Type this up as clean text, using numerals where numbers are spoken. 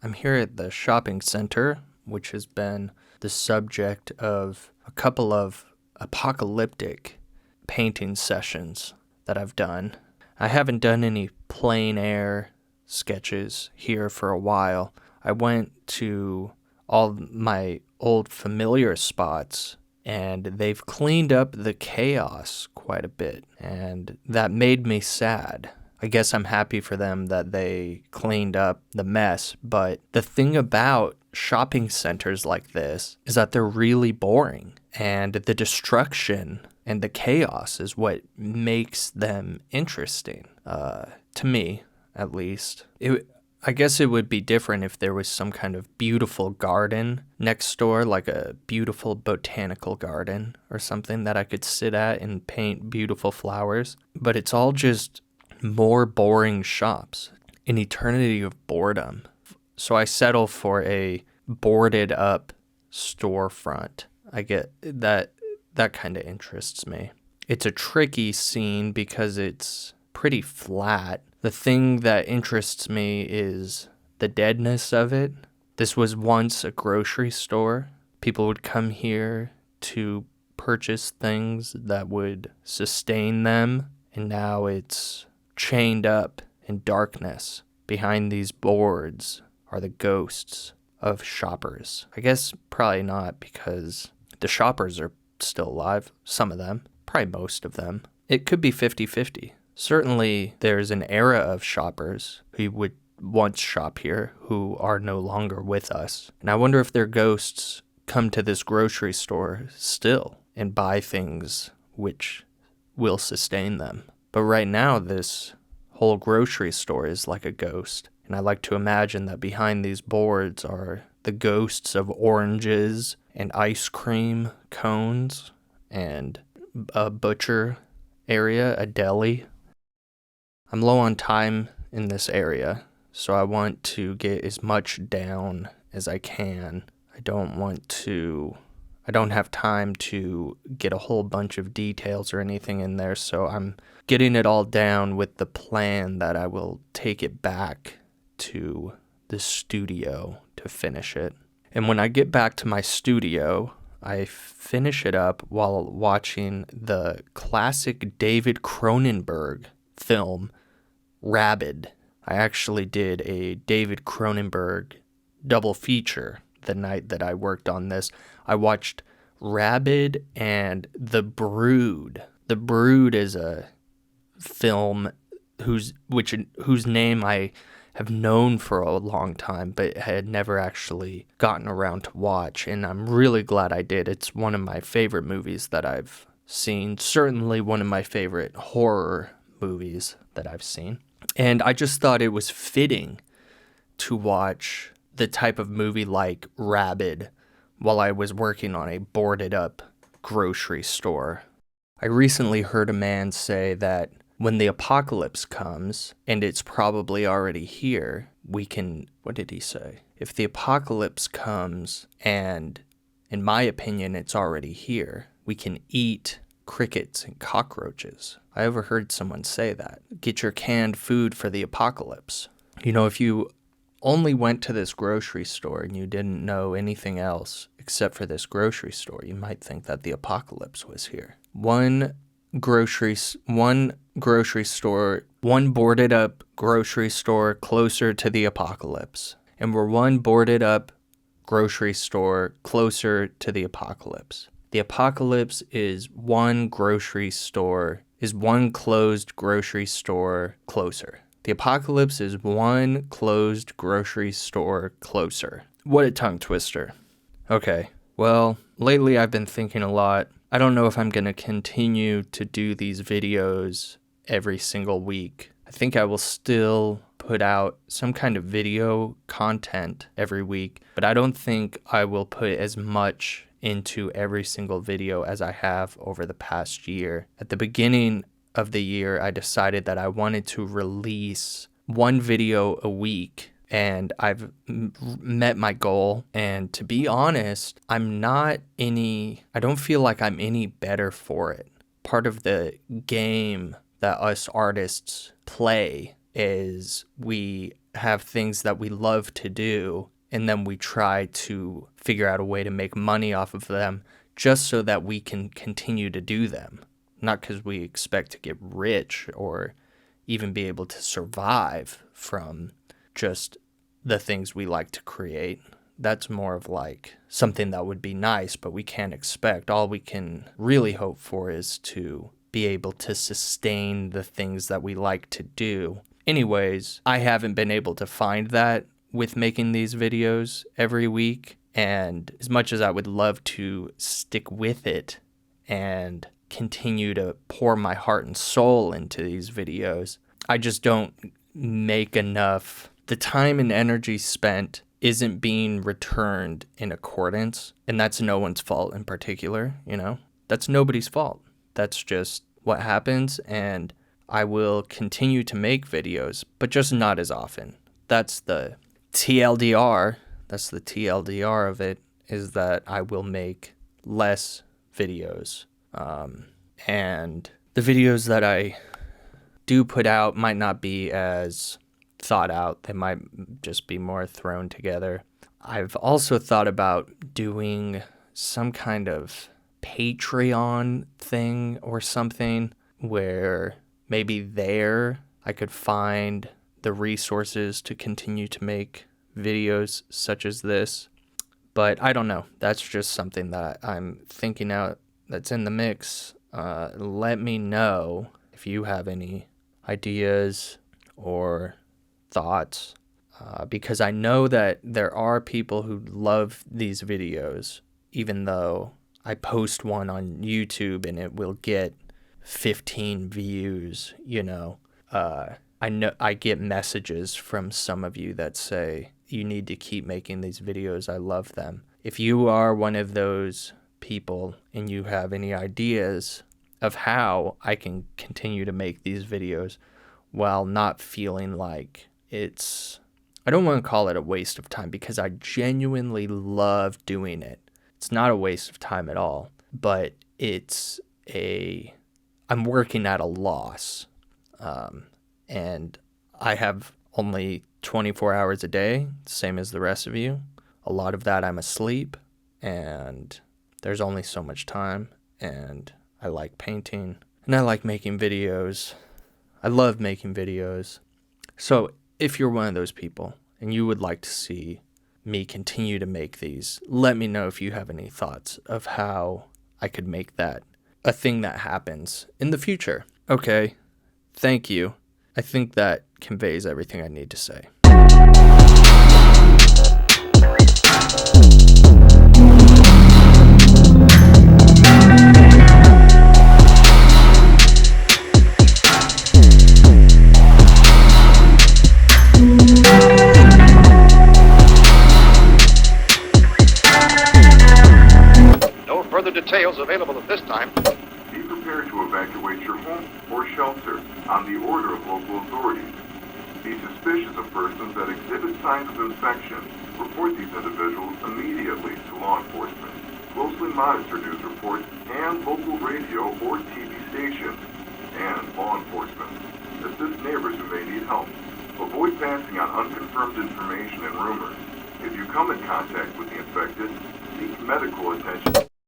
I'm here at the shopping center, which has been the subject of a couple of apocalyptic painting sessions that I've done. I haven't done any plein air sketches here for a while. I went to all my old familiar spots and they've cleaned up the chaos quite a bit, and that made me sad. I guess I'm happy for them that they cleaned up the mess, but the thing about shopping centers like this is that they're really boring, and the destruction and the chaos is what makes them interesting, to me, at least. I guess it would be different if there was some kind of beautiful garden next door, like a beautiful botanical garden or something that I could sit at and paint beautiful flowers. But it's all just more boring shops, an eternity of boredom. So I settle for a boarded up storefront. I get that kind of interests me. It's a tricky scene because it's pretty flat. The thing that interests me is the deadness of it. This was once a grocery store. People would come here to purchase things that would sustain them, and now it's chained up in darkness. Behind these boards are the ghosts of shoppers. I guess probably not, because the shoppers are still alive, some of them, probably most of them. It could be 50-50. Certainly, there's an era of shoppers who would once shop here who are no longer with us. And I wonder if their ghosts come to this grocery store still and buy things which will sustain them. But right now, this whole grocery store is like a ghost. And I like to imagine that behind these boards are the ghosts of oranges and ice cream cones and a butcher area, a deli. I'm low on time in this area, so I want to get as much down as I can. I don't have time to get a whole bunch of details or anything in there, so I'm getting it all down with the plan that I will take it back to the studio to finish it. And when I get back to my studio, I finish it up while watching the classic David Cronenberg film, Rabid. I actually did a David Cronenberg double feature the night that I worked on this. I watched Rabid and The Brood. The Brood is a film whose name I have known for a long time, but had never actually gotten around to watch, and I'm really glad I did. It's one of my favorite movies that I've seen, certainly one of my favorite horror movies that I've seen. And I just thought it was fitting to watch the type of movie like Rabid while I was working on a boarded up grocery store. I recently heard a man say that when the apocalypse comes, and it's probably already here, what did he say? If the apocalypse comes, and in my opinion it's already here, we can eat crickets and cockroaches. I overheard someone say that. Get your canned food for the apocalypse. You know, if you only went to this grocery store and you didn't know anything else except for this grocery store, you might think that the apocalypse was here. One boarded up grocery store closer to the apocalypse. And we're one boarded up grocery store closer to the apocalypse. The apocalypse is one closed grocery store closer. The apocalypse is one closed grocery store closer. What a tongue twister. Okay, well, lately I've been thinking a lot. I don't know if I'm going to continue to do these videos every single week. I think I will still put out some kind of video content every week, but I don't think I will put as much into every single video as I have over the past year. At the beginning of the year, I decided that I wanted to release one video a week, and I've met my goal. And to be honest, I don't feel like I'm any better for it. Part of the game that us artists play is we have things that we love to do, and then we try to figure out a way to make money off of them just so that we can continue to do them. Not because we expect to get rich or even be able to survive from just the things we like to create. That's more of like something that would be nice, but we can't expect. All we can really hope for is to be able to sustain the things that we like to do. Anyways, I haven't been able to find that with making these videos every week. And as much as I would love to stick with it and continue to pour my heart and soul into these videos, I just don't make enough. The time and energy spent isn't being returned in accordance, and that's no one's fault in particular, you know? That's nobody's fault. That's just what happens, and I will continue to make videos, but just not as often. That's the TLDR. That's the TLDR of it, is that I will make less videos. And the videos that I do put out might not be as thought out. They might just be more thrown together. I've also thought about doing some kind of Patreon thing or something where maybe there I could find the resources to continue to make videos such as this. But I don't know. That's just something that I'm thinking out that's in the mix. Let me know if you have any ideas or thoughts, because I know that there are people who love these videos, even though I post one on YouTube and it will get 15 views, you know. I know I get messages from some of you that say, you need to keep making these videos. I love them. If you are one of those people and you have any ideas of how I can continue to make these videos while not feeling like it's, I don't want to call it a waste of time, because I genuinely love doing it. It's not a waste of time at all, but I'm working at a loss. And I have only 24 hours a day, same as the rest of you. A lot of that I'm asleep, and there's only so much time, and I like painting, and I like making videos. I love making videos. So if you're one of those people and you would like to see me continue to make these, let me know if you have any thoughts of how I could make that a thing that happens in the future. Okay, thank you. I think that conveys everything I need to say. No further details available at this time. Be prepared to evacuate your home or shelter on the order of local authorities. Be suspicious of persons that exhibit signs of infection. Report these individuals immediately to law enforcement. Closely monitor news reports and local radio or TV stations. And law enforcement. Assist neighbors who may need help. Avoid passing on unconfirmed information and rumors. If you come in contact with the infected, seek medical attention.